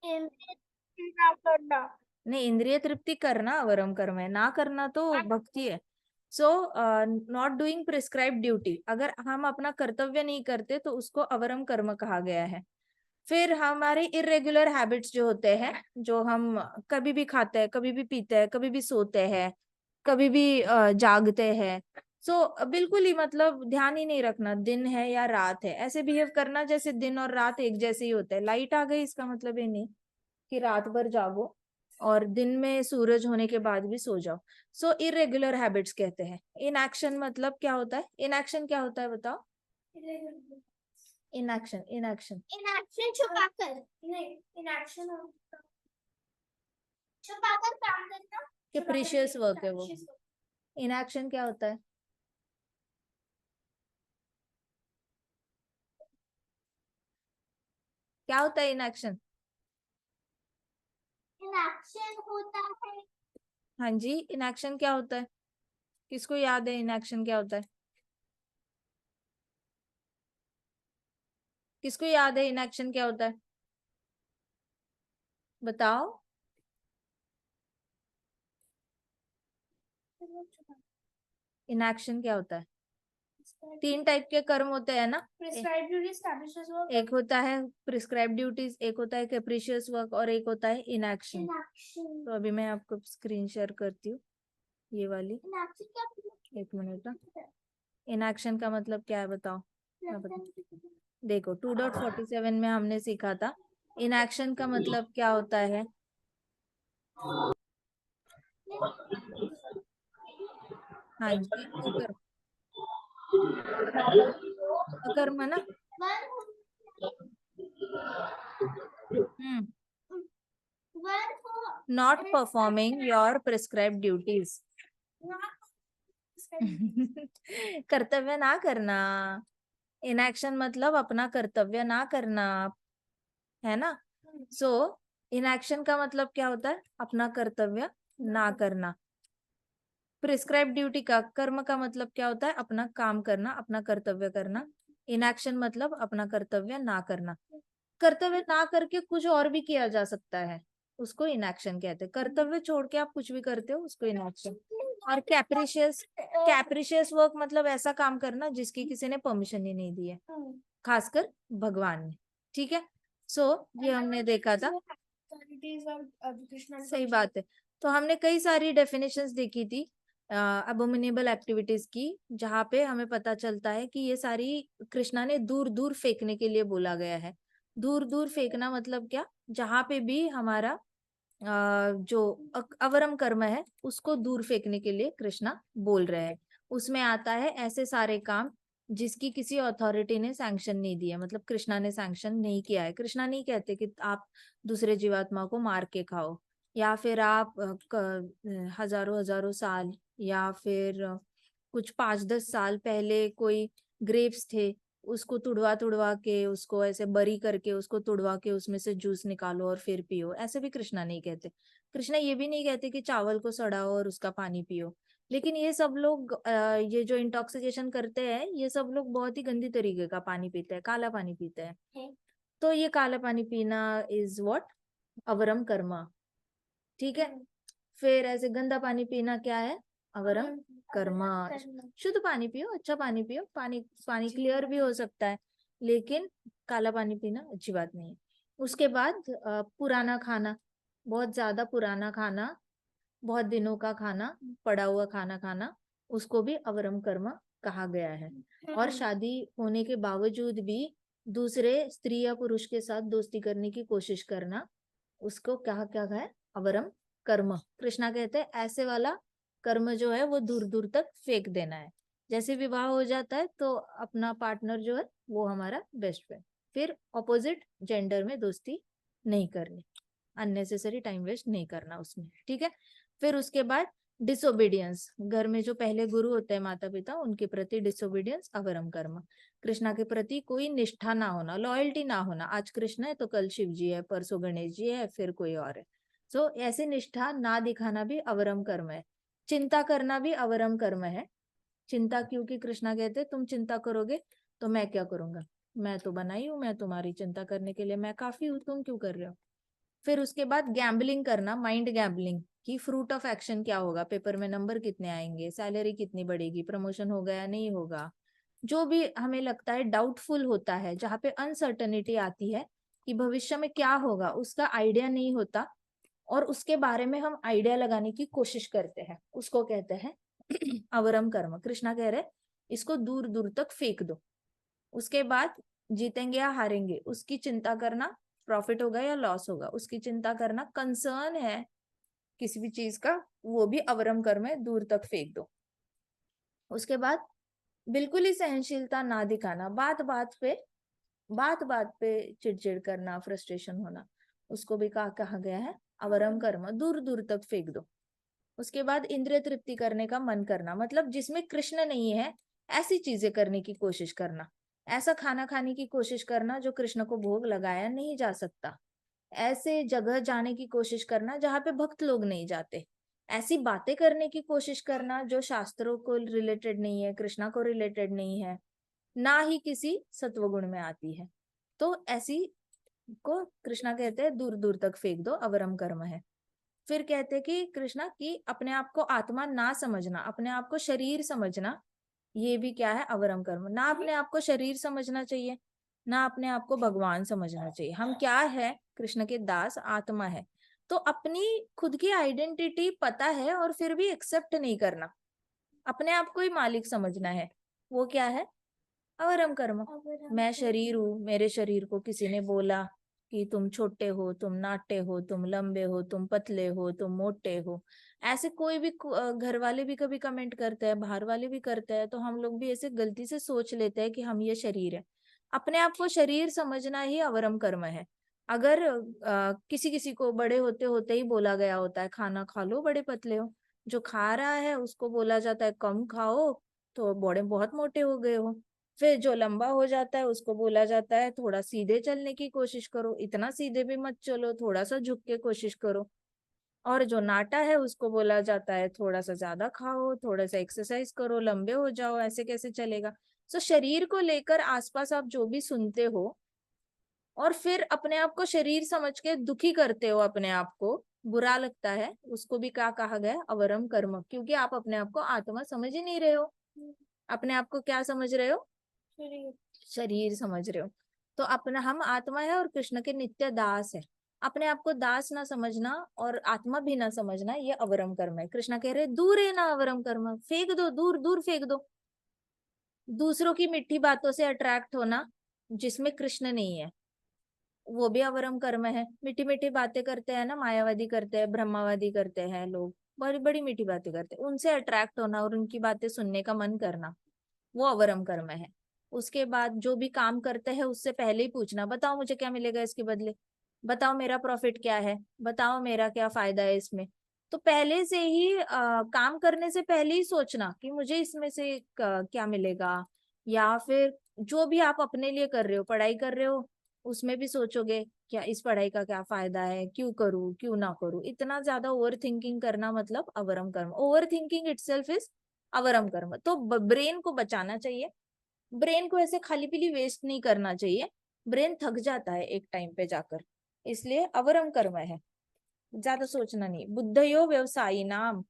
ना करना। नहीं, इंद्रिय तृप्ति करना अवरम कर्म है, ना करना तो भक्ति है। So not doing prescribe duty, अगर हम अपना कर्तव्य नहीं करते तो उसको अवरम कर्म कहा गया है। फिर हमारे इरेगुलर हैबिट्स जो होते हैं, जो हम कभी भी खाते हैं, कभी भी पीते हैं, कभी भी सोते हैं, कभी भी जागते हैं। सो बिल्कुल ही मतलब ध्यान ही नहीं रखना दिन है या रात है, ऐसे बिहेव करना जैसे दिन और रात एक जैसे ही होते हैं। लाइट आ गई इसका मतलब ये नहीं कि रात भर जागो और दिन में सूरज होने के बाद भी सो जाओ। सो इरेगुलर हैबिट्स कहते हैं। इनएक्शन मतलब क्या होता है? इनएक्शन क्या होता है बताओ? इनएक्शन, इनएक्शन इनएक्शन छुपाकर नहीं, इनएक्शन छुपाकर काम करना। कैप्रिशियस वर्क है वो। इनएक्शन क्या होता है? क्या होता है इनएक्शन? इनएक्शन होता है। हाँ जी, इनएक्शन क्या होता है? किसको याद है इनएक्शन क्या होता है? किसको याद है इनएक्शन क्या होता है? बताओ। इनएक्शन क्या होता है? 3 टाइप के कर्म होते हैं ना। Prescribe duties, capricious work. एक होता है प्रिस्क्राइब ड्यूटीज, एक होता है कैप्रिशियस वर्क और एक होता है इनएक्शन। तो अभी मैं आपको स्क्रीन शेयर करती हूँ ये वाली। एक मिनट। इनएक्शन का मतलब क्या है बताओ? देखो 2.47 में हमने सीखा था इनएक्शन का मतलब क्या होता है। हाँ जी, अकर्म ना। Not performing your prescribe duties. कर्तव्य ना करना। इनएक्शन मतलब अपना कर्तव्य ना करना, है ना। सो इनएक्शन का मतलब क्या होता है? अपना कर्तव्य ना करना। प्रिस्क्राइब ड्यूटी का कर्म का मतलब क्या होता है? अपना काम करना, अपना कर्तव्य करना। इनएक्शन मतलब अपना कर्तव्य ना करना। कर्तव्य ना करके कुछ और भी किया जा सकता है, उसको इनएक्शन कहते हैं। कर्तव्य छोड़ के आप कुछ भी करते हो, उसको इनएक्शन। और कैप्रिशियस, कैप्रिशियस वर्क मतलब ऐसा काम करना जिसकी किसी ने परमिशन ही नहीं दी है, खासकर भगवान ने। ठीक है। सो ये हमने देखा था। सही बात है। तो हमने कई सारी डेफिनेशंस देखी थी अबोमिनेबल एक्टिविटीज की, जहाँ पे हमें पता चलता है कि ये सारी कृष्णा ने दूर दूर फेंकने के लिए बोला गया है। दूर दूर फेंकना मतलब क्या? जहाँ पे भी हमारा जो अवरम कर्म है उसको दूर फेंकने के लिए कृष्णा बोल रहे हैं। उसमें आता है ऐसे सारे काम जिसकी किसी अथॉरिटी ने सैंक्शन नहीं दिया, मतलब कृष्णा ने सैंक्शन नहीं किया है। कृष्णा नहीं कहते कि आप दूसरे जीवात्मा को मार के खाओ, या फिर आप हजारों हजारों साल, या फिर कुछ 5-10 साल पहले कोई ग्रेप्स थे, उसको तुड़वा तुड़वा के, उसको ऐसे बरी करके, उसको तुड़वा के उसमें से जूस निकालो और फिर पियो, ऐसे भी कृष्णा नहीं कहते। कृष्णा ये भी नहीं कहते कि चावल को सड़ाओ और उसका पानी पियो। लेकिन ये सब लोग ये जो इंटॉक्सिकेशन करते हैं, ये सब लोग बहुत ही गंदी तरीके का पानी पीते हैं, काला पानी पीते हैं। तो ये काला पानी पीना इज व्हाट? अवरम कर्मा। ठीक है। फिर ऐसे गंदा पानी पीना क्या है? अवरम कर्मा। शुद्ध पानी पियो, अच्छा पानी पियो, पानी पानी क्लियर भी हो सकता है, लेकिन काला पानी पीना अच्छी बात नहीं है। उसके बाद पुराना खाना, बहुत ज्यादा पुराना खाना, बहुत दिनों का खाना, पड़ा हुआ खाना खाना, उसको भी अवरम कर्म कहा गया है। और शादी होने के बावजूद भी दूसरे स्त्री या पुरुष के साथ दोस्ती करने की कोशिश करना, उसको क्या क्या है? अवरम कर्म। कृष्णा कहते हैं ऐसे वाला कर्म जो है वो दूर दूर तक फेंक देना है। जैसे विवाह हो जाता है तो अपना पार्टनर जो है वो हमारा बेस्ट फ्रेंड, फिर ऑपोजिट जेंडर में दोस्ती नहीं करनी, अननेसेसरी टाइम वेस्ट नहीं करना उसमें। ठीक है। फिर उसके बाद डिसोबीडियंस, घर में जो पहले गुरु होते हैं माता पिता, उनके प्रति डिसोबीडियंस अवरम कर्म। कृष्णा के प्रति कोई निष्ठा ना होना, लॉयल्टी ना होना। आज कृष्ण है तो कल शिव जी है, परसों गणेश जी है, फिर कोई और है। सो ऐसे निष्ठा ना दिखाना भी अवरम कर्म है। चिंता करना भी अवरम कर्म है। चिंता, क्योंकि कृष्णा कहते तुम चिंता करोगे तो मैं क्या करूंगा? मैं तो बनाई हूं, मैं तुम्हारी चिंता करने के लिए, मैं काफी हूं, तुम क्यों कर रहे हो? फिर उसके बाद गैम्बलिंग करना, माइंड गैम्बलिंग, कि फ्रूट ऑफ एक्शन क्या होगा, पेपर में नंबर कितने आएंगे, सैलरी कितनी बढ़ेगी, प्रमोशन होगा या नहीं होगा, जो भी हमें लगता है डाउटफुल होता है, जहाँ पे अनसर्टनिटी आती है कि भविष्य में क्या होगा, उसका आइडिया नहीं होता और उसके बारे में हम आइडिया लगाने की कोशिश करते हैं, उसको कहते हैं अवरम कर्म। कृष्णा कह रहे इसको दूर दूर तक फेंक दो। उसके बाद जीतेंगे या हारेंगे उसकी चिंता करना, प्रॉफिट होगा या लॉस होगा उसकी चिंता करना, कंसर्न है किसी भी चीज का, वो भी अवरम कर्म है, दूर तक फेंक दो। उसके बाद बिल्कुल ही सहनशीलता ना दिखाना, बात बात पे चिड़चिड़ करना, फ्रस्ट्रेशन होना, उसको भी कहा गया है अवरम कर्म, दूर दूर तक फेंक दो। उसके बाद इंद्रिय तृप्ति करने का मन करना, मतलब जिसमें कृष्ण नहीं है ऐसी चीजें करने की कोशिश करना, ऐसा खाना खाने की कोशिश करना जो कृष्ण को भोग लगाया नहीं जा सकता, ऐसे जगह जाने की कोशिश करना जहाँ पे भक्त लोग नहीं जाते, ऐसी बातें करने की कोशिश करना जो शास्त्रों को रिलेटेड नहीं है, कृष्णा को रिलेटेड नहीं है, ना ही किसी सत्वगुण में आती है, तो ऐसी को कृष्णा कहते हैं दूर दूर तक फेंक दो, अवरम कर्म है। फिर कहते कि कृष्णा की अपने आप को आत्मा ना समझना, अपने आप को शरीर समझना, ये भी क्या है, अवरम कर्म। ना अपने आप को शरीर समझना चाहिए, ना अपने आप को भगवान समझना चाहिए। हम क्या है, कृष्ण के दास, आत्मा है, तो अपनी खुद की आइडेंटिटी पता है और फिर भी एक्सेप्ट नहीं करना, अपने आप को ही मालिक समझना है, वो क्या है, अवरम कर्म। मैं शरीर हूँ, मेरे शरीर को किसी ने बोला कि तुम छोटे हो, तुम नाटे हो, तुम लंबे हो, तुम पतले हो, तुम मोटे हो, ऐसे कोई भी घर वाले भी कभी कमेंट करते हैं, बाहर वाले भी करते हैं, तो हम लोग भी ऐसे गलती से सोच लेते हैं कि हम ये शरीर है। अपने आप को शरीर समझना ही अवरम कर्म है। अगर किसी किसी को बड़े होते होते ही बोला गया होता है खाना खा लो बड़े पतले हो, जो खा रहा है उसको बोला जाता है कम खाओ तो बड़े बहुत मोटे हो गए हो, फिर जो लंबा हो जाता है उसको बोला जाता है थोड़ा सीधे चलने की कोशिश करो, इतना सीधे भी मत चलो, थोड़ा सा झुक के कोशिश करो, और जो नाटा है उसको बोला जाता है थोड़ा सा ज्यादा खाओ, थोड़ा सा एक्सरसाइज करो, लंबे हो जाओ, ऐसे कैसे चलेगा। सो शरीर को लेकर आसपास आप जो भी सुनते हो और फिर अपने आप को शरीर समझ के दुखी करते हो, अपने आप को बुरा लगता है, उसको भी क्या कहा गया, अवरम कर्म, क्योंकि आप अपने आप को आत्मा समझ ही नहीं रहे हो, अपने आप को क्या समझ रहे हो, शरीर समझ रहे हो। तो अपना हम आत्मा है और कृष्ण के नित्य दास है, अपने आप को दास ना समझना और आत्मा भी ना समझना, ये अवरम कर्म है। कृष्ण कह रहे दूर है ना अवरम कर्म, फेंक दो, दूर दूर फेंक दो। दूसरों की मीठी बातों से अट्रैक्ट होना जिसमें कृष्ण नहीं है, वो भी अवरम कर्म है। मीठी मीठी बातें करते हैं ना, मायावादी करते हैं, ब्रह्मावादी करते हैं लोग, बड़ी बड़ी मीठी बातें करते हैं, उनसे अट्रैक्ट होना और उनकी बातें सुनने का मन करना, वो अवरम कर्म है। उसके बाद जो भी काम करते हैं उससे पहले ही पूछना, बताओ मुझे क्या मिलेगा इसके बदले, बताओ मेरा प्रॉफिट क्या है, बताओ मेरा क्या फायदा है इसमें। तो पहले से ही काम करने से पहले ही सोचना कि मुझे इसमें से क्या मिलेगा, या फिर जो भी आप अपने लिए कर रहे हो, पढ़ाई कर रहे हो उसमें भी सोचोगे क्या इस पढ़ाई का क्या फायदा है, क्यों करूँ क्यों ना करूँ, इतना ज्यादा ओवर थिंकिंग करना मतलब अवरम कर्म। ओवर थिंकिंग इटसेल्फ इज अवरम कर्म। तो ब्रेन को बचाना चाहिए, ब्रेन को ऐसे खाली पीली वेस्ट नहीं करना चाहिए, ब्रेन थक जाता है एक टाइम पे जाकर, इसलिए अवरम कर्म है, ज्यादा सोचना नहीं। बुद्धयो व्यवसायी नाम,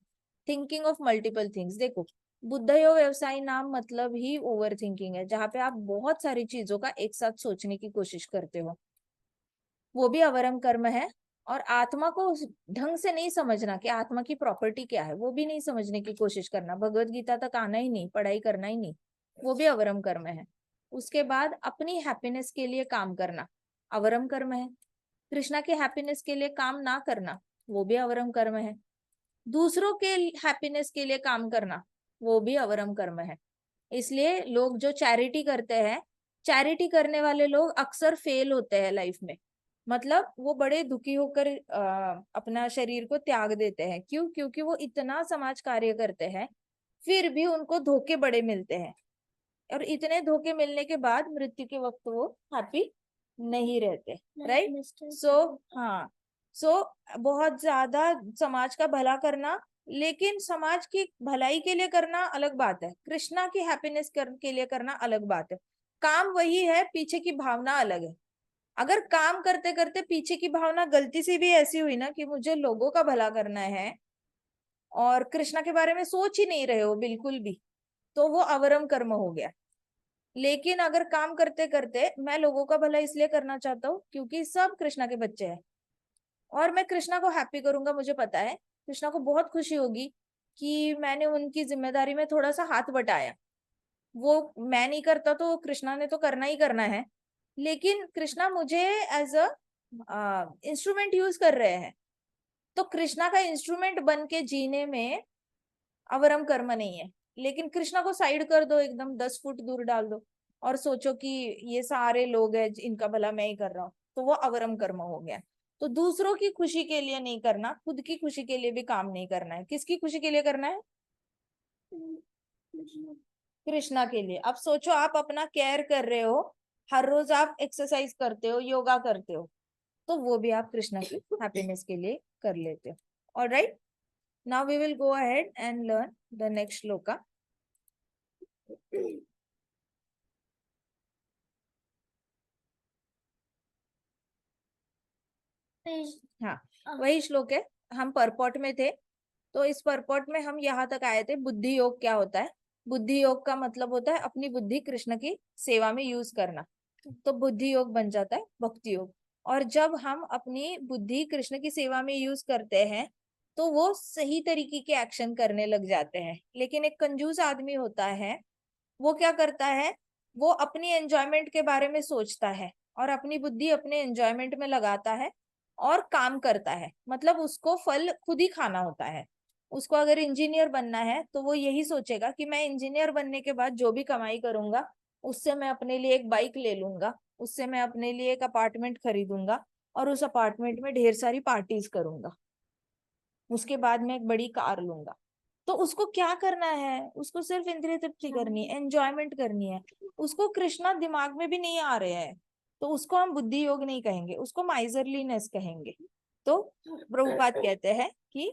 थिंकिंग ऑफ मल्टीपल थिंग्स। देखो बुद्धयो व्यवसायी नाम मतलब ही ओवर थिंकिंग है, जहाँ पे आप बहुत सारी चीजों का एक साथ सोचने की कोशिश करते हो, वो भी अवरम कर्म है। और आत्मा को उस ढंग से नहीं समझना कि आत्मा की प्रॉपर्टी क्या है, वो भी नहीं समझने की कोशिश करना, भगवत गीता तक आना ही नहीं, पढ़ाई करना ही नहीं, वो भी अवरम कर्म है। उसके बाद अपनी हैप्पीनेस के लिए काम करना, अवरम कर्म है। कृष्णा के हैप्पीनेस के लिए काम ना करना, वो भी अवरम कर्म है। दूसरों के हैप्पीनेस के लिए काम करना, वो भी अवरम कर्म है। इसलिए लोग जो चैरिटी करते हैं, चैरिटी करने वाले लोग अक्सर फेल होते हैं लाइफ में, मतलब वो बड़े दुखी होकर अपना शरीर को त्याग देते हैं। क्यों? क्योंकि वो इतना समाज कार्य करते हैं फिर भी उनको धोखे बड़े मिलते हैं, और इतने धोखे मिलने के बाद मृत्यु के वक्त वो हैप्पी नहीं रहते, राइट। सो हाँ, सो बहुत ज्यादा समाज का भला करना, लेकिन समाज की भलाई के लिए करना अलग बात है, कृष्णा की हैप्पीनेस के लिए करना अलग बात है। काम वही है, पीछे की भावना अलग है। अगर काम करते करते पीछे की भावना गलती से भी ऐसी हुई ना कि मुझे लोगों का भला करना है और कृष्णा के बारे में सोच ही नहीं रहे हो बिल्कुल भी, तो वो अवरम कर्म हो गया। लेकिन अगर काम करते करते मैं लोगों का भला इसलिए करना चाहता हूँ क्योंकि सब कृष्णा के बच्चे हैं और मैं कृष्णा को हैप्पी करूंगा, मुझे पता है कृष्णा को बहुत खुशी होगी कि मैंने उनकी जिम्मेदारी में थोड़ा सा हाथ बटाया। वो मैं नहीं करता तो कृष्णा ने तो करना ही करना है, लेकिन कृष्णा मुझे एज अ इंस्ट्रूमेंट यूज कर रहे हैं, तो कृष्णा का इंस्ट्रूमेंट बन के जीने में अवरम कर्म नहीं है। लेकिन कृष्णा को साइड कर दो, एकदम 10 फुट दूर डाल दो और सोचो कि ये सारे लोग हैं इनका भला मैं ही कर रहा हूँ, तो वो अवरम कर्म हो गया। तो दूसरों की खुशी के लिए नहीं करना, खुद की खुशी के लिए भी काम नहीं करना है। किसकी खुशी के लिए करना है? कृष्णा के लिए। अब सोचो आप अपना केयर कर रहे हो, हर रोज आप एक्सरसाइज करते हो, योगा करते हो, तो वो भी आप कृष्णा की हैप्पीनेस के लिए कर लेते हो। Alright, now we will go ahead and learn the next shloka. हाँ, वही श्लोक है। हम परपॉट में थे, तो इस परपॉट में हम यहाँ तक आए थे बुद्धि योग क्या होता है। बुद्धि योग का मतलब होता है अपनी बुद्धि कृष्ण की सेवा में यूज करना, तो बुद्धि योग बन जाता है भक्ति योग। और जब हम अपनी बुद्धि कृष्ण की सेवा में यूज करते हैं तो वो सही तरीके के एक्शन करने लग जाते हैं। लेकिन एक कंजूस आदमी होता है, वो क्या करता है, वो अपनी एंजॉयमेंट के बारे में सोचता है और अपनी बुद्धि अपने एंजॉयमेंट में लगाता है और काम करता है। मतलब उसको फल खुद ही खाना होता है। उसको अगर इंजीनियर बनना है तो वो यही सोचेगा कि मैं इंजीनियर बनने के बाद जो भी कमाई करूंगा उससे मैं अपने लिए एक बाइक ले लूंगा, उससे मैं अपने लिए एक अपार्टमेंट खरीदूंगा और उस अपार्टमेंट में ढेर सारी पार्टीज करूंगा, उसके बाद मैं एक बड़ी कार लूंगा। तो उसको क्या करना है, उसको सिर्फ इंद्रिय तृप्ति करनी है, एंजॉयमेंट करनी है। उसको कृष्णा दिमाग में भी नहीं आ रहे हैं, तो उसको हम बुद्धि योग नहीं कहेंगे, उसको माइजरलीनेस कहेंगे। तो प्रभुपाद कहते हैं कि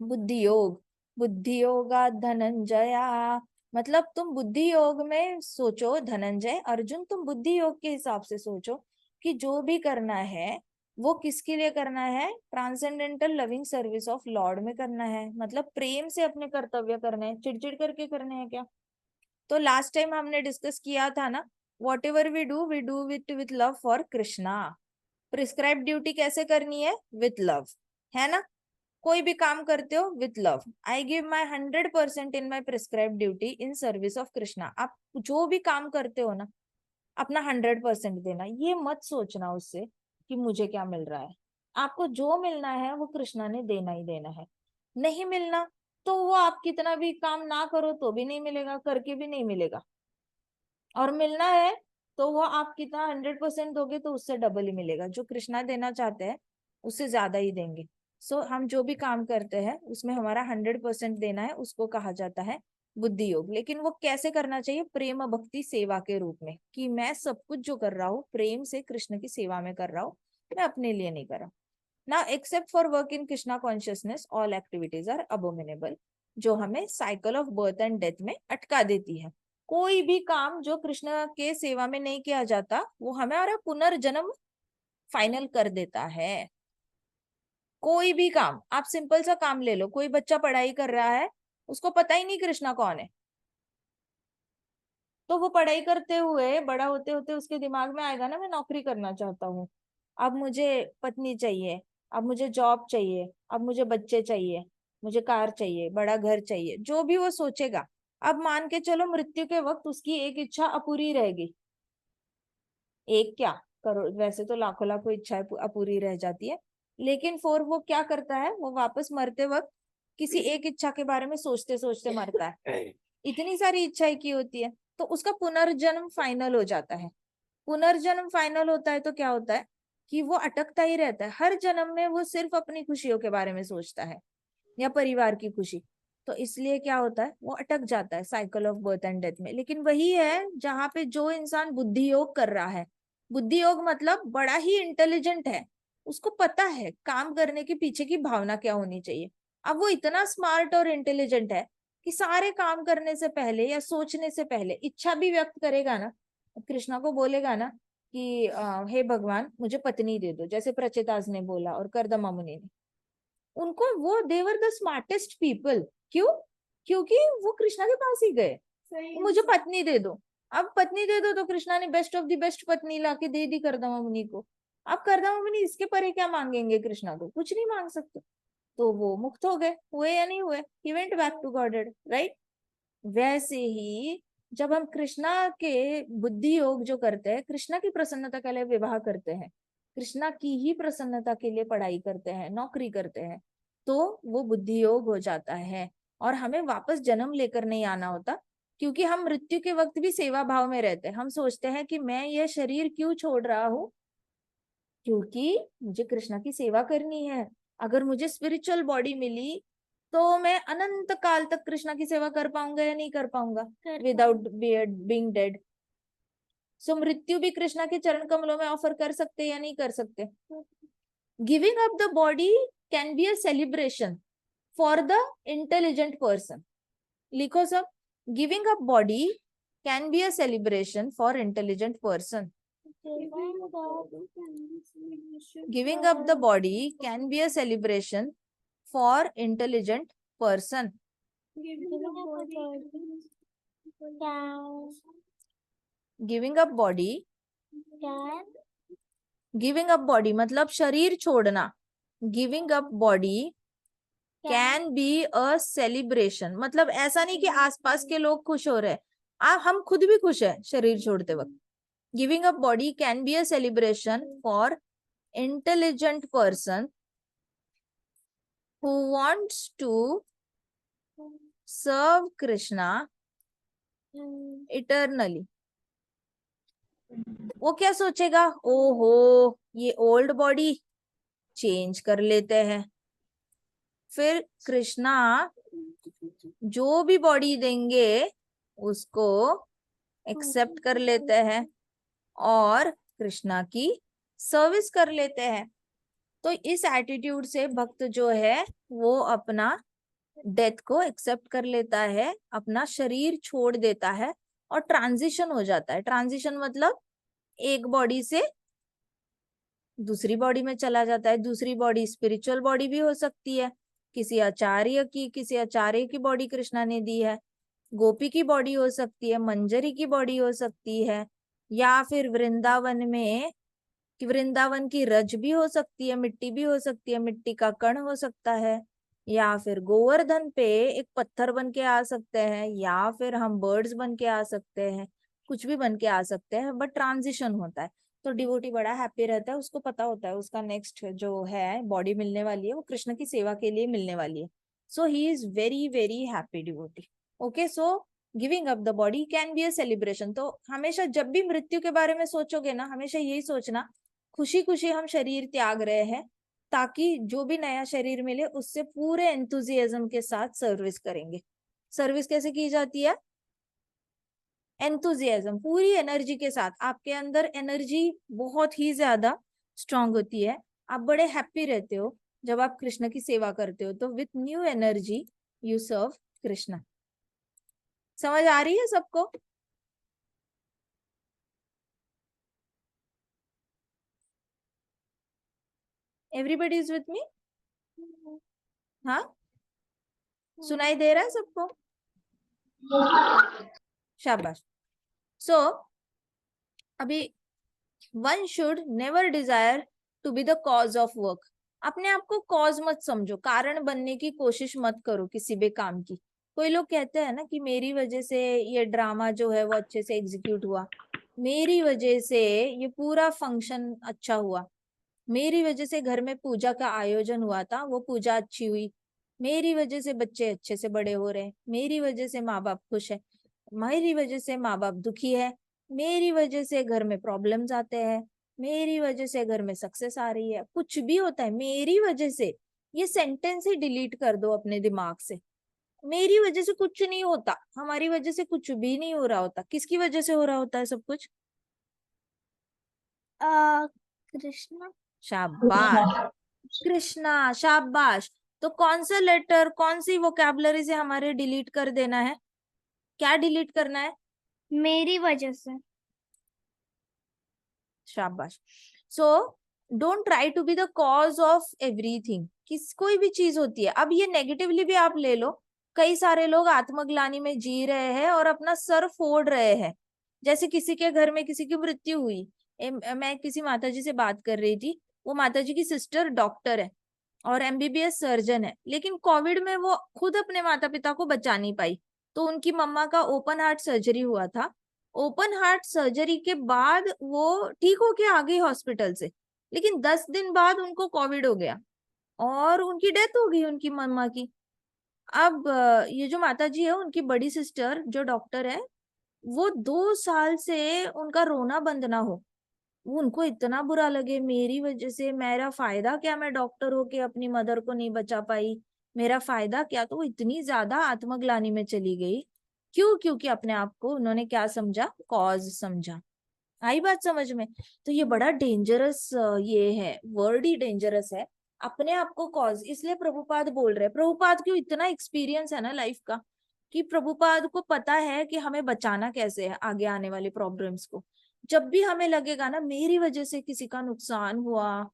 बुद्धि योग, बुद्धि योगा धनंजया, मतलब तुम बुद्धि योग में सोचो धनंजय, अर्जुन तुम बुद्धि योग के हिसाब से सोचो कि जो भी करना है वो किसके लिए करना है, transcendental loving service of Lord में करना है। मतलब प्रेम से अपने कर्तव्य करने हैं, चिड़चिड़ करके करने हैं क्या? तो लास्ट टाइम हमने डिस्कस किया था ना, whatever we do with love for Krishna. Prescribe duty कैसे करनी है? विथ लव, है ना? कोई भी काम करते हो with love. I give my 100% in my prescribe duty in service of Krishna. आप जो भी काम करते हो ना, अपना 100% देना। ये मत सोचना उससे कि मुझे क्या मिल रहा है। आपको जो मिलना है वो कृष्णा ने देना ही देना है। नहीं मिलना तो वो आप कितना भी काम ना करो तो भी नहीं मिलेगा, करके भी नहीं मिलेगा। और मिलना है तो वो आप कितना 100% दोगे तो उससे डबल ही मिलेगा। जो कृष्णा देना चाहते हैं उससे ज्यादा ही देंगे। सो हम जो भी काम करते हैं उसमें हमारा 100% देना है, उसको कहा जाता है बुद्धि योग। लेकिन वो कैसे करना चाहिए? प्रेम भक्ति सेवा के रूप में, कि मैं सब कुछ जो कर रहा हूँ प्रेम से कृष्ण की सेवा में कर रहा हूँ, मैं अपने लिए नहीं कर रहा। ना except for work in Krishna consciousness all activities are abominable, जो हमें cycle of birth and death में अटका देती है। कोई भी काम जो कृष्ण के सेवा में नहीं किया जाता वो हमारा पुनर्जन्म फाइनल कर देता है। कोई भी काम, आप सिंपल सा काम ले लो, कोई बच्चा पढ़ाई कर रहा है, उसको पता ही नहीं कृष्णा कौन है, तो वो पढ़ाई करते हुए बड़ा होते होते उसके दिमाग में आएगा ना मैं नौकरी करना चाहता हूँ, अब मुझे पत्नी चाहिए, अब मुझे जॉब चाहिए, अब मुझे बच्चे चाहिए, मुझे कार चाहिए, बड़ा घर चाहिए, जो भी वो सोचेगा। अब मान के चलो मृत्यु के वक्त उसकी एक इच्छा अपूरी रहेगी, एक क्या करो, वैसे तो लाखों लाखों इच्छाएं अपूरी रह जाती है, लेकिन फिर वो क्या करता है, वो वापस मरते वक्त किसी एक इच्छा के बारे में सोचते सोचते मरता है। इतनी सारी इच्छाएं की होती है, तो उसका पुनर्जन्म फाइनल हो जाता है। पुनर्जन्म फाइनल होता है तो क्या होता है कि वो अटकता ही रहता है, हर जन्म में वो सिर्फ अपनी खुशियों के बारे में सोचता है या परिवार की खुशी। तो इसलिए क्या होता है, वो अटक जाता है cycle of birth and death में। लेकिन वही है जहां पे जो इंसान बुद्धि योग कर रहा है, बुद्धि योग मतलब बड़ा ही इंटेलिजेंट है, उसको पता है काम करने के पीछे की भावना क्या होनी चाहिए। अब वो इतना स्मार्ट और इंटेलिजेंट है कि सारे काम करने से पहले या सोचने से पहले इच्छा भी व्यक्त करेगा ना, कृष्णा को बोलेगा ना कि हे भगवान मुझे पत्नी दे दो, जैसे प्रचेताज ने बोला और कर्दमा मुनि ने। उनको वो देवर द स्मार्टेस्ट पीपल। क्यों? क्योंकि वो कृष्णा के पास ही गए, मुझे पत्नी दे दो। अब पत्नी दे दो तो कृष्णा ने बेस्ट ऑफ द बेस्ट पत्नी लाके दे दी कर्दमा मुनि को। अब कर्दमा मुनि इसके परे क्या मांगेंगे कृष्णा को? कुछ नहीं मांग सकते। तो वो मुक्त हो गए, हुए या नहीं हुए? He went back to Godhead, right? वैसे ही जब हम कृष्णा के बुद्धि योग जो करते हैं, कृष्णा की प्रसन्नता के लिए विवाह करते हैं, कृष्णा की ही प्रसन्नता के लिए पढ़ाई करते हैं, नौकरी करते हैं, तो वो बुद्धि योग हो जाता है और हमें वापस जन्म लेकर नहीं आना होता। क्योंकि हम मृत्यु के वक्त भी सेवा भाव में रहते हैं। हम सोचते हैं कि मैं ये शरीर क्यों छोड़ रहा हूँ? क्योंकि मुझे कृष्णा की सेवा करनी है। अगर मुझे स्पिरिचुअल बॉडी मिली तो मैं अनंत काल तक कृष्णा की सेवा कर पाऊंगा या नहीं कर पाऊंगा विदाउट बीइंग डेड? सो मृत्यु भी कृष्णा के चरण कमलों में ऑफर कर सकते या नहीं कर सकते? Giving up the body can be a celebration for the intelligent person. लिखो सब, giving up body can be a celebration for intelligent person. Giving up the body can be a celebration for intelligent person. Giving up body, giving up body मतलब शरीर छोड़ना। Giving up body can be a celebration मतलब ऐसा नहीं कि आसपास के लोग खुश हो रहे हैं, हम खुद भी खुश है शरीर छोड़ते वक्त। Giving up body can be a celebration for intelligent person who wants to serve Krishna eternally. वो क्या सोचेगा? ओहो, ये ओल्ड बॉडी चेंज कर लेते हैं, फिर कृष्णा जो भी बॉडी देंगे उसको एक्सेप्ट कर लेते हैं और कृष्णा की सर्विस कर लेते हैं। तो इस एटीट्यूड से भक्त जो है वो अपना डेथ को एक्सेप्ट कर लेता है, अपना शरीर छोड़ देता है और ट्रांजिशन हो जाता है। ट्रांजिशन मतलब एक बॉडी से दूसरी बॉडी में चला जाता है। दूसरी बॉडी स्पिरिचुअल बॉडी भी हो सकती है, किसी आचार्य की बॉडी कृष्णा ने दी है, गोपी की बॉडी हो सकती है, मंजरी की बॉडी हो सकती है, या फिर वृंदावन में कि वृंदावन की रज भी हो सकती है, मिट्टी भी हो सकती है, मिट्टी का कण हो सकता है, या फिर गोवर्धन पे एक पत्थर बन के आ सकते हैं, या फिर हम बर्ड्स बन के आ सकते हैं, कुछ भी बन के आ सकते हैं, बट ट्रांजिशन होता है। तो डिवोटी बड़ा हैप्पी रहता है, उसको पता होता है उसका नेक्स्ट जो है बॉडी मिलने वाली है वो कृष्ण की सेवा के लिए मिलने वाली है। So he is very very happy devotee. Okay, so giving up the body can be a celebration. तो हमेशा जब भी मृत्यु के बारे में सोचोगे ना, हमेशा यही सोचना खुशी खुशी हम शरीर त्याग रहे हैं ताकि जो भी नया शरीर मिले उससे पूरे एंथुजियाज्म के साथ सर्विस करेंगे। सर्विस कैसे की जाती है? एंथुजियाज्म, पूरी एनर्जी के साथ। आपके अंदर एनर्जी बहुत ही ज्यादा स्ट्रांग होती है, आप बड़े हैप्पी रहते हो जब आप कृष्ण की सेवा करते हो। तो with new energy you serve Krishna. समझ आ रही है सबको? Everybody is with me? हाँ, सुनाई दे रहा है सबको? शाबाश। सो अभी one should never desire to be the cause of work. अपने आप को कॉज मत समझो, कारण बनने की कोशिश मत करो किसी भी काम की। कोई लोग कहते हैं ना कि मेरी वजह से ये ड्रामा जो है वो अच्छे से एग्जीक्यूट हुआ, मेरी वजह से ये पूरा फंक्शन अच्छा हुआ, मेरी वजह से घर में पूजा का आयोजन हुआ था वो पूजा अच्छी हुई, मेरी वजह से बच्चे अच्छे से बड़े हो रहे हैं, मेरी वजह से माँ बाप खुश है, मेरी वजह से माँ बाप दुखी है, मेरी वजह से घर में प्रॉब्लम्स आते हैं, मेरी वजह से घर में सक्सेस आ रही है। कुछ भी होता है मेरी वजह से, ये सेंटेंस ही डिलीट कर दो अपने दिमाग से। मेरी वजह से कुछ नहीं होता, हमारी वजह से कुछ भी नहीं हो रहा होता। किसकी वजह से हो रहा होता है सब कुछ? कृष्णा। शाबाश कृष्णा, शाबाश। तो कौन सा लेटर, कौन सी वोकैबुलरी से हमारे डिलीट कर देना है? क्या डिलीट करना है? मेरी वजह से। शाबाश। So don't try to be the cause of everything. किस कोई भी चीज होती है, अब ये नेगेटिवली भी आप ले लो, कई सारे लोग आत्मग्लानि में जी रहे हैं और अपना सर फोड़ रहे हैं। जैसे किसी के घर में किसी की मृत्यु हुई, मैं किसी माताजी से बात कर रही थी, वो माताजी की सिस्टर डॉक्टर है और एमबीबीएस सर्जन है, लेकिन कोविड में वो खुद अपने माता पिता को बचा नहीं पाई, तो उनकी मम्मा का ओपन हार्ट सर्जरी हुआ था। ओपन हार्ट सर्जरी के बाद वो ठीक होके आ गई हॉस्पिटल से, लेकिन 10 दिन बाद उनको कोविड हो गया और उनकी डेथ हो गई उनकी मम्मा की। अब ये जो माता जी है, उनकी बड़ी सिस्टर जो डॉक्टर है, वो 2 साल से उनका रोना बंद ना हो। वो उनको इतना बुरा लगे, मेरी वजह से मेरा फायदा क्या, मैं डॉक्टर होके अपनी मदर को नहीं बचा पाई, मेरा फायदा क्या, तो वो इतनी ज्यादा आत्मग्लानि में चली गई। क्यों? क्योंकि अपने आप को उन्होंने क्या समझा, कॉज समझा। आई बात समझ में? तो ये बड़ा डेंजरस, ये है वर्ड ही डेंजरस है, अपने आप को कॉज। इसलिए प्रभुपाद बोल रहे हैं, प्रभुपाद क्यों, इतना एक्सपीरियंस है ना लाइफ का, कि प्रभुपाद को पता है कि हमें बचाना कैसे है आगे आने वाली प्रॉब्लम्स को। जब भी हमें लगेगा ना मेरी वजह से किसी का नुकसान हुआ,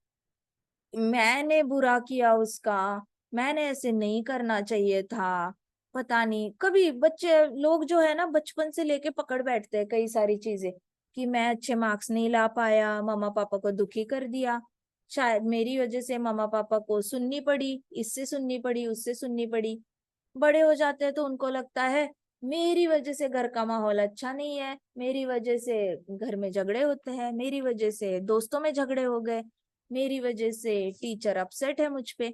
मैंने बुरा किया उसका, मैंने ऐसे नहीं करना चाहिए था, पता नहीं, कभी बच्चे लोग जो है ना बचपन से लेके पकड़ बैठते हैं कई सारी चीजें, कि मैं अच्छे मार्क्स नहीं ला पाया, मम्मा पापा को दुखी कर दिया, शायद मेरी वजह से मम्मा पापा को सुननी पड़ी, इससे सुननी पड़ी, उससे सुननी पड़ी। बड़े हो जाते हैं तो उनको लगता है मेरी वजह से घर का माहौल अच्छा नहीं है, मेरी वजह से घर में झगड़े होते हैं, मेरी वजह से दोस्तों में झगड़े हो गए, मेरी वजह से टीचर अपसेट है मुझ पे,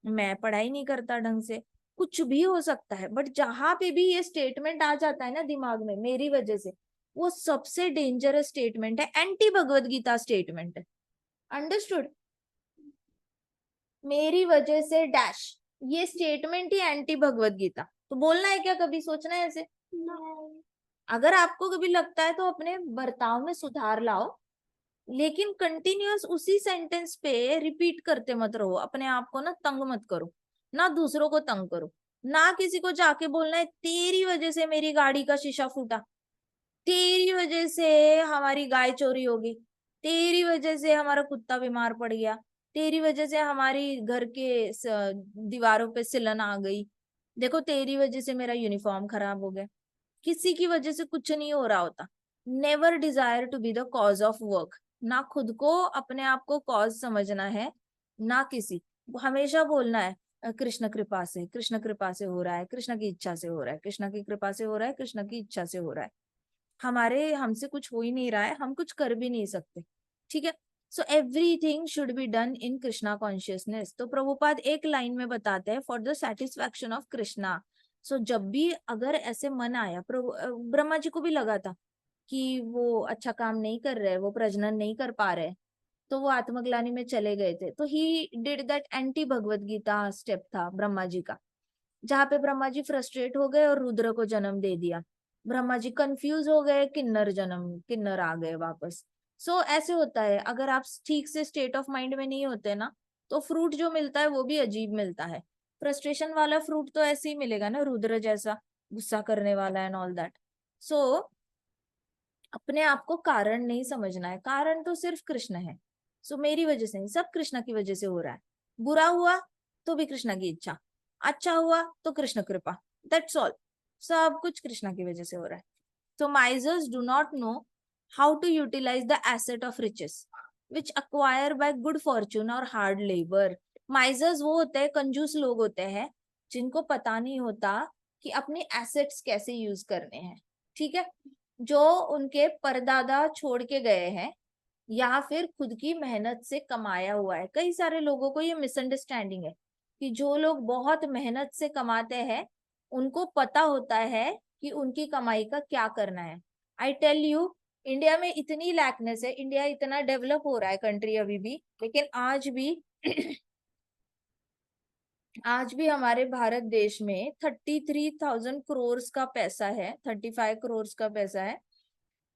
मैं पढ़ाई नहीं करता ढंग से। कुछ भी हो सकता है, बट जहां पे भी ये स्टेटमेंट आ जाता है ना दिमाग में मेरी वजह से, वो सबसे डेंजरस स्टेटमेंट है, एंटी भगवत गीता स्टेटमेंट है। अंडरस्टूड? मेरी वजह से डैश, ये स्टेटमेंट ही एंटी भगवत गीता। तो बोलना है क्या, कभी सोचना है ऐसे? अगर आपको कभी लगता है तो अपने बर्ताव में सुधार लाओ, लेकिन कंटिन्यूअस उसी सेंटेंस पे रिपीट करते मत रहो, अपने आप को ना तंग मत करो, ना दूसरों को तंग करो, ना किसी को जाके बोलना है तेरी वजह से मेरी गाड़ी का शीशा फूटा, तेरी वजह से हमारी गाय चोरी हो गई, तेरी वजह से हमारा कुत्ता बीमार पड़ गया, तेरी वजह से हमारी घर के दीवारों पे सिलन आ गई, देखो तेरी वजह से मेरा यूनिफॉर्म खराब हो गया। किसी की वजह से कुछ नहीं हो रहा होता। Never desire to be the cause of work. ना खुद को अपने आप को कॉज समझना है, ना किसी, हमेशा बोलना है कृष्ण कृपा से, कृष्ण कृपा से हो रहा है, कृष्ण की इच्छा से हो रहा है, कृष्ण की कृपा से हो रहा है, कृष्ण की इच्छा से हो रहा है। हमारे हमसे कुछ हो ही नहीं रहा है, हम कुछ कर भी नहीं सकते। ठीक है? So everything should be done in Krishna consciousness. तो प्रभुपाद एक लाइन में बताते हैं, for the satisfaction of Krishna. So जब भी अगर ऐसे मन आया, प्रभु ब्रह्मा जी को भी लगा था कि वो अच्छा काम नहीं कर रहे, वो प्रजनन नहीं कर पा रहे, तो वो आत्मग्लानि में चले गए थे, तो he did that anti Bhagavad Gita step था ब्रह्मा जी का, जहाँ पे ब्रह्मा जी फ्रस्ट्रेट हो गए और रुद्र को जन्म दे दिया। ब्रह्मा जी कंफ्यूज हो गए, किन्नर आ गए वापस। ऐसे होता है, अगर आप ठीक से स्टेट ऑफ माइंड में नहीं होते ना, तो फ्रूट जो मिलता है वो भी अजीब मिलता है। फ्रस्ट्रेशन वाला फ्रूट तो ऐसे ही मिलेगा ना, रुद्र जैसा गुस्सा करने वाला एंड ऑल दैट। सो अपने आप को कारण नहीं समझना है, कारण तो सिर्फ कृष्ण है। मेरी वजह से नहीं, सब कृष्ण की वजह से हो रहा है। बुरा हुआ तो भी कृष्ण की इच्छा, अच्छा हुआ तो कृष्ण कृपा, दैट्स ऑल। सब कुछ कृष्ण की वजह से हो रहा है। So misers do not know how to utilize the asset of riches, which acquire by good fortune or hard labor. Misers वो होते हैं, कंजूस लोग होते हैं, जिनको पता नहीं होता कि अपने एसेट्स कैसे यूज करने हैं। ठीक है? जो उनके परदादा छोड़ के गए हैं, या फिर खुद की मेहनत से कमाया हुआ है। कई सारे लोगों को ये मिसअंडरस्टैंडिंग है कि जो लोग बहुत मेहनत से कमाते हैं, उनको पता होता है कि उनकी कमाई का क्या करना है। आई टेल यू, इंडिया में इतनी लैकनेस है, इंडिया इतना डेवलप हो रहा है कंट्री अभी भी, लेकिन आज भी आज भी हमारे भारत देश में 33,000 करोड़ का पैसा है, 35 करोड़ का पैसा है,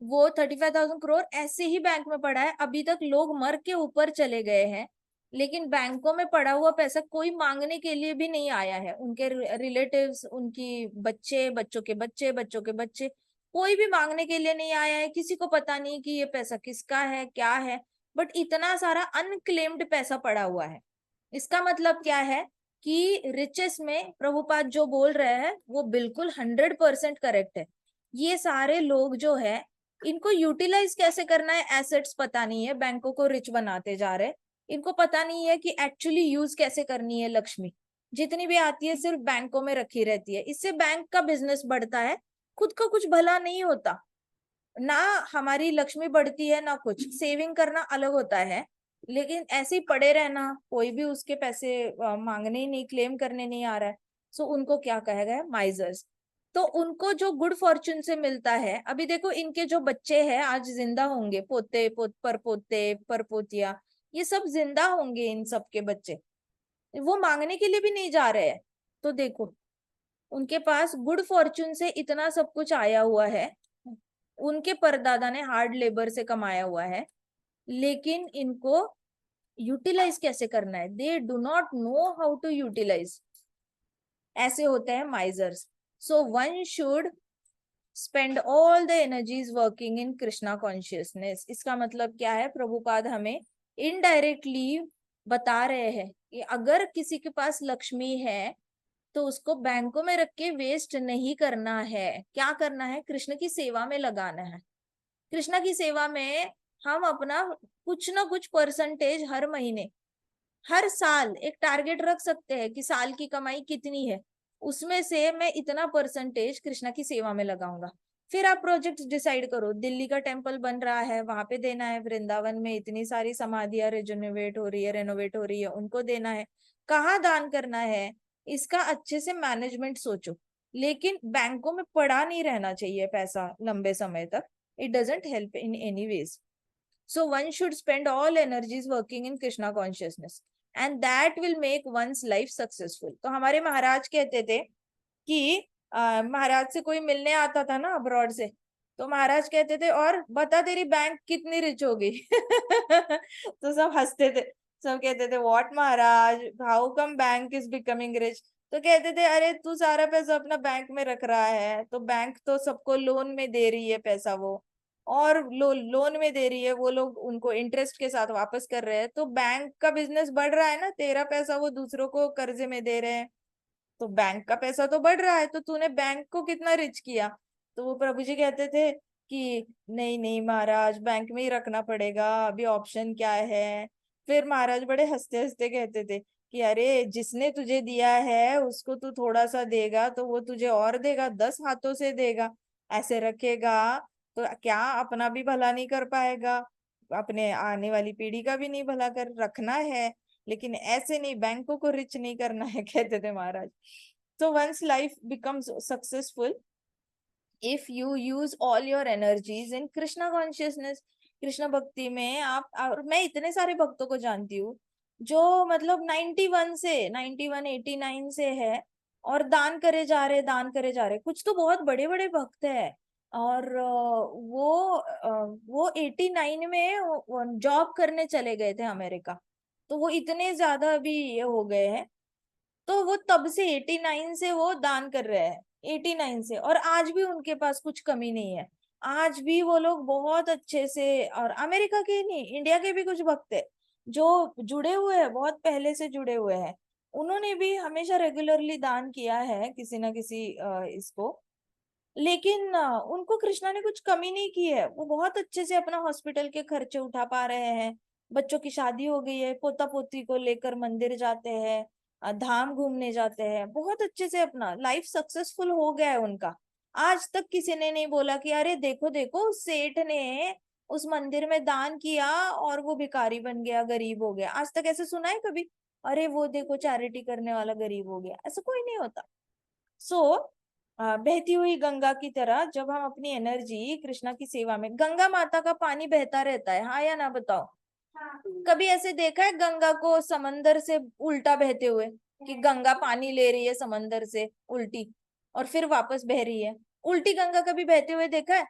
वो 35,000 करोड़ ऐसे ही बैंक में पड़ा है। अभी तक लोग मर के ऊपर चले गए हैं, लेकिन बैंकों में पड़ा हुआ पैसा कोई मांगने के लिए भी नहीं आया है। उनके रिलेटिव्स, उनकी बच्चे, बच्चों के बच्चे, बच्चों के बच्चे, कोई भी मांगने के लिए नहीं आया है, किसी को पता नहीं कि ये पैसा किसका है, क्या है, बट इतना सारा अनक्लेम्ड पैसा पड़ा हुआ है। इसका मतलब क्या है कि रिचेस में प्रभुपाद जो बोल रहे हैं वो बिल्कुल 100% करेक्ट है। ये सारे लोग जो है इनको यूटिलाइज कैसे करना है, एसेट्स पता नहीं है, बैंकों को रिच बनाते जा रहे हैं। इनको पता नहीं है कि एक्चुअली यूज कैसे करनी है लक्ष्मी। जितनी भी आती है सिर्फ बैंकों में रखी रहती है, इससे बैंक का बिजनेस बढ़ता है, खुद का कुछ भला नहीं होता। ना हमारी लक्ष्मी बढ़ती है ना कुछ। सेविंग करना अलग होता है, लेकिन ऐसे ही पड़े रहना, कोई भी उसके पैसे मांगने ही नहीं, क्लेम करने नहीं आ रहा है, सो उनको क्या कहा गया है, माइजर्स। तो उनको जो गुड फॉर्चून से मिलता है, अभी देखो इनके जो बच्चे हैं आज जिंदा होंगे, पोते परपोते परपोतिया, ये सब जिंदा होंगे, इन सब के बच्चे वो मांगने के लिए भी नहीं जा रहे हैं। तो देखो उनके पास गुड फॉर्चून से इतना सब कुछ आया हुआ है, उनके परदादा ने हार्ड लेबर से कमाया हुआ है, लेकिन इनको यूटिलाइज कैसे करना है, they do not know how to utilise. ऐसे होते हैं misers. So one should spend all the energies working in Krishna consciousness. इसका मतलब क्या है, प्रभुपाद हमें इनडायरेक्टली बता रहे हैं कि अगर किसी के पास लक्ष्मी है तो उसको बैंकों में रख के वेस्ट नहीं करना है। क्या करना है, कृष्ण की सेवा में लगाना है। कृष्ण की सेवा में हम अपना कुछ ना कुछ परसेंटेज हर महीने, हर साल एक टारगेट रख सकते हैं कि साल की कमाई कितनी है, उसमें से मैं इतना परसेंटेज कृष्णा की सेवा में लगाऊंगा। फिर आप प्रोजेक्ट डिसाइड करो, दिल्ली का टेम्पल बन रहा है वहां पे देना है, वृंदावन में इतनी सारी समाधियां रेनोवेट हो रही है, उनको देना है, कहाँ दान करना है, इसका अच्छे से मैनेजमेंट सोचो। लेकिन बैंकों में पड़ा नहीं रहना चाहिए पैसा लंबे समय तक, it doesn't help in any ways. So one should spend all energies working in Krishna consciousness and that will make one's life successful. तो हमारे महाराज कहते थे कि महाराज से कोई मिलने आता था ना अब्रॉड से, तो महाराज कहते थे और बता तेरी बैंक कितनी रिच होगी। तो सब हंसते थे, सब कहते थे what Maharaj, how come bank is becoming rich. तो कहते थे अरे तू सारा पैसा अपना बैंक में रख रहा है, तो बैंक तो सबको लोन में दे रही है पैसा वो, और लोन में दे रही है, वो लोग उनको इंटरेस्ट के साथ वापस कर रहे हैं, तो बैंक का बिजनेस बढ़ रहा है ना, तेरा पैसा वो दूसरों को कर्जे में दे रहे हैं, तो बैंक का पैसा तो बढ़ रहा है, तो तूने बैंक को कितना रिच किया। तो वो प्रभु जी कहते थे कि नहीं नहीं महाराज, बैंक में ही रखना पड़ेगा, अभी ऑप्शन क्या है। फिर महाराज बड़े हंसते हंसते कहते थे कि अरे जिसने तुझे दिया है उसको तू थोड़ा सा देगा तो वो तुझे और देगा, 10 हाथों से देगा। ऐसे रखेगा तो क्या अपना भी भला नहीं कर पाएगा, अपने आने वाली पीढ़ी का भी नहीं भला कर रखना है, लेकिन ऐसे नहीं, बैंकों को रिच नहीं करना है, कहते थे महाराज। तो one's life becomes successful if you use all your energies in Krishna consciousness. Krishna भक्ति में आप, और मैं इतने सारे भक्तों को जानती हूँ जो मतलब 91 से 89 से है और दान करे जा रहे, दान करे जा रहे। कुछ तो बहुत बड़े बड़े भक्त है, और वो 89 में जॉब करने चले गए थे अमेरिका, तो वो इतने ज्यादा अभी ये हो गए हैं, तो वो तब से 89 से वो दान कर रहे हैं, 89 से, और आज भी उनके पास कुछ कमी नहीं है। आज भी वो लोग बहुत अच्छे से, और अमेरिका के नहीं, इंडिया के भी कुछ भक्त है जो जुड़े हुए हैं, बहुत पहले से जुड़े हुए हैं, उन्होंने भी हमेशा रेगुलरली दान किया है किसी ना किसी इसको। लेकिन उनको कृष्णा ने कुछ कमी नहीं की है, वो बहुत अच्छे से अपना हॉस्पिटल के खर्चे उठा पा रहे हैं, बच्चों की शादी हो गई है, पोता पोती को लेकर मंदिर जाते हैं, धाम घूमने जाते हैं, बहुत अच्छे से अपना लाइफ सक्सेसफुल हो गया है उनका। आज तक किसी ने नहीं बोला कि अरे देखो देखो उस सेठ ने उस मंदिर में दान किया और वो भिखारी बन गया, गरीब हो गया। आज तक ऐसे सुना है कभी, अरे वो देखो चैरिटी करने वाला गरीब हो गया, ऐसा कोई नहीं होता। सो बहती हुई गंगा की तरह जब हम अपनी एनर्जी कृष्णा की सेवा में, गंगा माता का पानी बहता रहता है, हाँ या ना बताओ। कभी ऐसे देखा है गंगा को समंदर से उल्टा बहते हुए, कि गंगा पानी ले रही है समंदर से उल्टी और फिर वापस बह रही है? उल्टी गंगा कभी बहते हुए देखा है?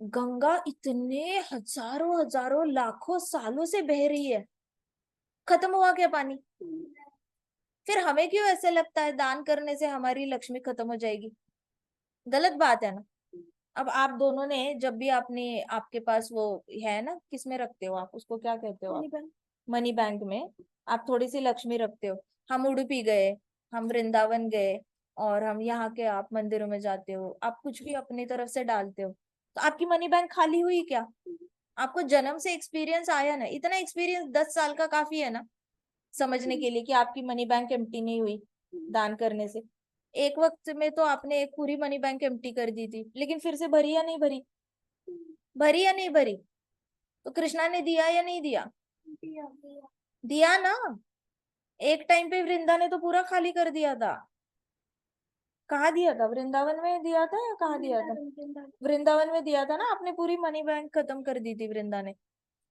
गंगा इतने हजारों हजारों लाखों सालों से बह रही है, खत्म हुआ क्या पानी? फिर हमें क्यों ऐसे लगता है दान करने से हमारी लक्ष्मी खत्म हो जाएगी? गलत बात है ना। अब आप दोनों ने जब भी आपने आपके पास वो है ना, किस में रखते हो आप उसको, क्या कहते हो आप, मनी बैंक में आप थोड़ी सी लक्ष्मी रखते हो। हम उडुपी गए, हम वृंदावन गए, और हम यहाँ के आप मंदिरों में जाते हो, आप कुछ भी अपनी तरफ से डालते हो, तो आपकी मनी बैंक खाली हुई क्या? आपको जन्म से एक्सपीरियंस आया ना, इतना एक्सपीरियंस 10 साल का काफी है ना समझने के लिए कि आपकी मनी बैंक एम्प्टी नहीं हुई दान करने से। एक वक्त में तो आपने एक पूरी मनी बैंक एम्प्टी कर दी थी, लेकिन फिर से भरी या नहीं भरी? भरी या नहीं भरी? तो कृष्णा ने दिया या नहीं दिया? दिया ना। एक टाइम पे वृंदा ने तो पूरा खाली कर दिया था। कहाँ दिया था? वृंदावन में दिया था या कहाँ दिया था? वृंदावन में दिया था ना आपने, पूरी मनी बैंक खत्म कर दी थी वृंदा ने।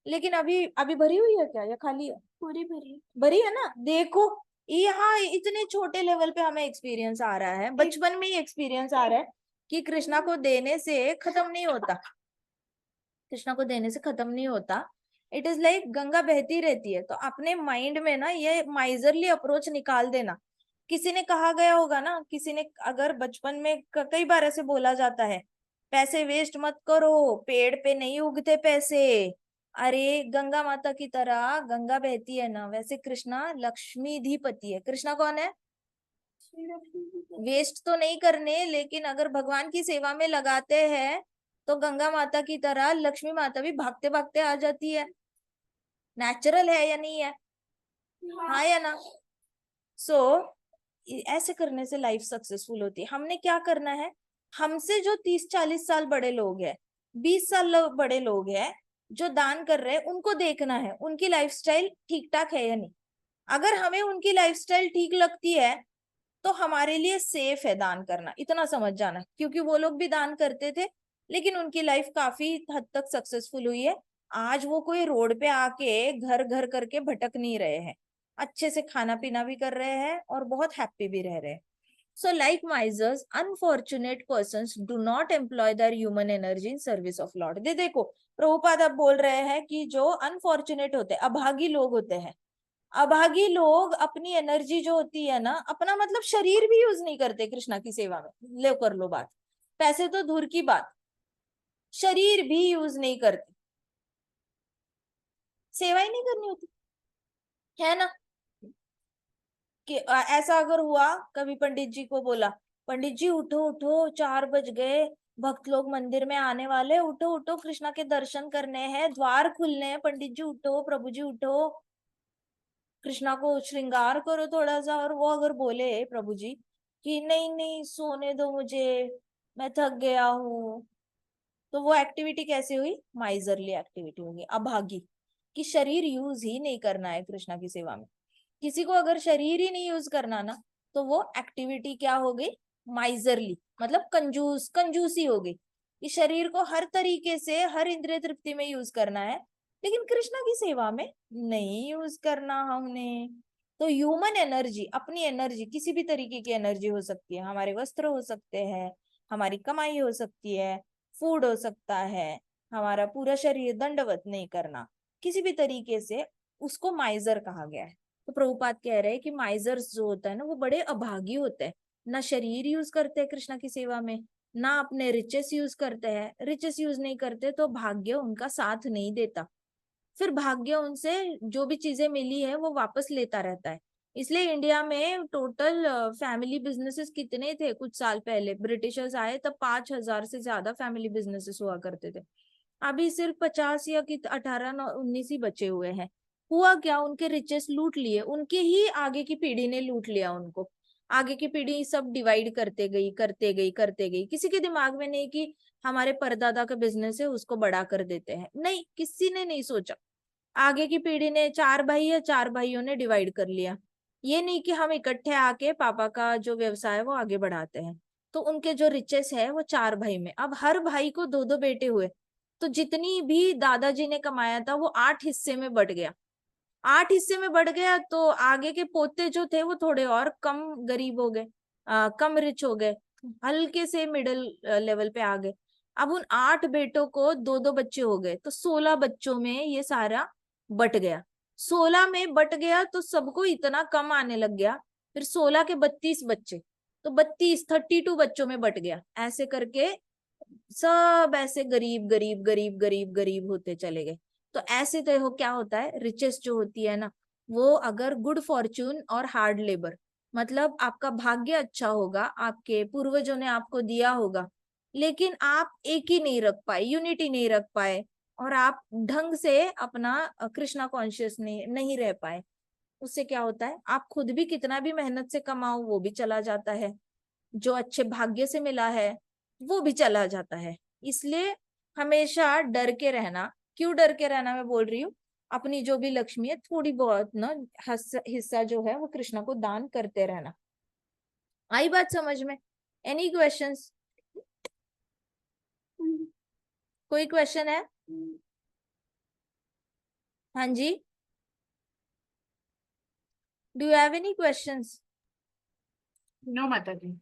लेकिन अभी अभी भरी हुई है क्या या खाली है? पूरी भरी, भरी है ना। देखो, यहाँ इतने छोटे लेवल पे हमें एक्सपीरियंस आ रहा है, बचपन में ही एक्सपीरियंस आ रहा है कि कृष्णा को देने से खत्म नहीं होता, कृष्णा को देने से खत्म नहीं होता। इट इज लाइक गंगा बहती रहती है। तो अपने माइंड में ना ये माइजरली अप्रोच निकाल देना। किसी ने कहा गया होगा ना, किसी ने अगर बचपन में कई बार ऐसे बोला जाता है, पैसे वेस्ट मत करो, पेड़ पे नहीं उगते पैसे। अरे गंगा माता की तरह गंगा बहती है ना, वैसे कृष्णा लक्ष्मीधिपति है। कृष्णा कौन है? वेस्ट तो नहीं करने, लेकिन अगर भगवान की सेवा में लगाते हैं तो गंगा माता की तरह लक्ष्मी माता भी भागते भागते आ जाती है। नेचुरल है या नहीं है? हाँ या ना? सो ऐसे करने से लाइफ सक्सेसफुल होती है। हमने क्या करना है, हमसे जो 30-40 साल बड़े लोग हैं, 20 साल बड़े लोग हैं जो दान कर रहे हैं, उनको देखना है उनकी लाइफस्टाइल ठीक ठाक है या नहीं। अगर हमें उनकी लाइफस्टाइल ठीक लगती है तो हमारे लिए सेफ है दान करना, इतना समझ जाना। क्योंकि वो लोग भी दान करते थे, लेकिन उनकी लाइफ काफी हद तक सक्सेसफुल हुई है। आज वो कोई रोड पे आके घर घर करके भटक नहीं रहे हैं, अच्छे से खाना पीना भी कर रहे हैं और बहुत हैप्पी भी रह रहे हैं। So like misers unfortunate persons do not employ their human energy in service of lord. देखो, प्रभुपाद अब बोल रहे हैं कि जो अनफॉर्चुनेट होते हैं, अभागी लोग होते हैं, अभागी लोग अपनी एनर्जी जो होती है ना, अपना मतलब शरीर भी यूज नहीं करते कृष्णा की सेवा में। ले कर लो बात, पैसे तो दूर की बात, शरीर भी यूज नहीं करते, सेवा ही नहीं करनी होती है ना। कि ऐसा अगर हुआ, कभी पंडित जी को बोला, पंडित जी उठो उठो 4 बज गए, भक्त लोग मंदिर में आने वाले, उठो उठो कृष्णा के दर्शन करने हैं, द्वार खुलने हैं, पंडित जी उठो, प्रभु जी उठो, कृष्णा को श्रृंगार करो थोड़ा सा। और वो अगर बोले प्रभु जी कि नहीं नहीं सोने दो मुझे, मैं थक गया हूँ, तो वो एक्टिविटी कैसे हुई? माइजरली एक्टिविटी होगी, अभागी, कि शरीर यूज ही नहीं करना है कृष्णा की सेवा में। किसी को अगर शरीर ही नहीं यूज करना ना, तो वो एक्टिविटी क्या हो गई? माइजरली, मतलब कंजूस, कंजूसी हो गई कि शरीर को हर तरीके से हर इंद्रिय तृप्ति में यूज करना है, लेकिन कृष्णा की सेवा में नहीं यूज करना हमने। तो ह्यूमन एनर्जी, अपनी एनर्जी, किसी भी तरीके की एनर्जी हो सकती है, हमारे वस्त्र हो सकते हैं, हमारी कमाई हो सकती है, फूड हो सकता है, हमारा पूरा शरीर दंडवत नहीं करना, किसी भी तरीके से, उसको माइजर कहा गया है। तो प्रभुपाद कह रहे हैं कि माइजर्स जो होता है ना, वो बड़े अभागी होते हैं, ना शरीर यूज करते हैं कृष्णा की सेवा में, ना अपने रिचेस यूज करते हैं। रिचेस यूज नहीं करते तो भाग्य उनका साथ नहीं देता, फिर भाग्य उनसे जो भी चीजें मिली है वो वापस लेता रहता है। इसलिए इंडिया में टोटल फैमिली बिजनेसेस कितने थे कुछ साल पहले, ब्रिटिशर्स आए तब 5,000 से ज्यादा फैमिली बिजनेसेस हुआ करते थे। अभी सिर्फ 50 या 18-19 ही बचे हुए हैं। हुआ क्या, उनके रिचेस लूट लिए, उनके ही आगे की पीढ़ी ने लूट लिया उनको। आगे की पीढ़ी सब डिवाइड करते गई करते गई करते गई, किसी के दिमाग में नहीं कि हमारे परदादा का बिजनेस है उसको बड़ा कर देते हैं, नहीं, किसी ने नहीं सोचा। आगे की पीढ़ी ने, 4 भाई है, 4 भाइयों ने डिवाइड कर लिया। ये नहीं कि हम इकट्ठे आके पापा का जो व्यवसाय है वो आगे बढ़ाते हैं। तो उनके जो रिचेस है वो 4 भाई में, अब हर भाई को 2-2 बेटे हुए, तो जितनी भी दादाजी ने कमाया था वो 8 हिस्से में बट गया। 8 हिस्से में बढ़ गया तो आगे के पोते जो थे वो थोड़े और कम गरीब हो गए, कम रिच हो गए, हल्के से मिडिल लेवल पे आ गए। अब उन 8 बेटों को 2-2 बच्चे हो गए, तो 16 बच्चों में ये सारा बट गया। 16 में बट गया तो सबको इतना कम आने लग गया, फिर 16 के 32 बच्चे, तो 32 बच्चों में बट गया, ऐसे करके सब ऐसे गरीब गरीब गरीब गरीब गरीब होते चले गए। तो ऐसे तो क्या होता है, रिचेस जो होती है ना, वो अगर गुड फॉर्च्यून और हार्ड लेबर, मतलब आपका भाग्य अच्छा होगा, आपके पूर्वजों ने आपको दिया होगा, लेकिन आप एक ही नहीं रख पाए, यूनिटी नहीं रख पाए, और आप ढंग से अपना कृष्णा कॉन्शियस नहीं रह पाए, उससे क्या होता है, आप खुद भी कितना भी मेहनत से कमाओ वो भी चला जाता है, जो अच्छे भाग्य से मिला है वो भी चला जाता है। इसलिए हमेशा डर के रहना, क्यों डर के रहना मैं बोल रही हूँ, अपनी जो भी लक्ष्मी है थोड़ी बहुत ना हिस्सा जो है वो कृष्णा को दान करते रहना। आई बात समझ में? Any questions? कोई क्वेश्चन है? हाँ जी, do you have any questions? No माता जी।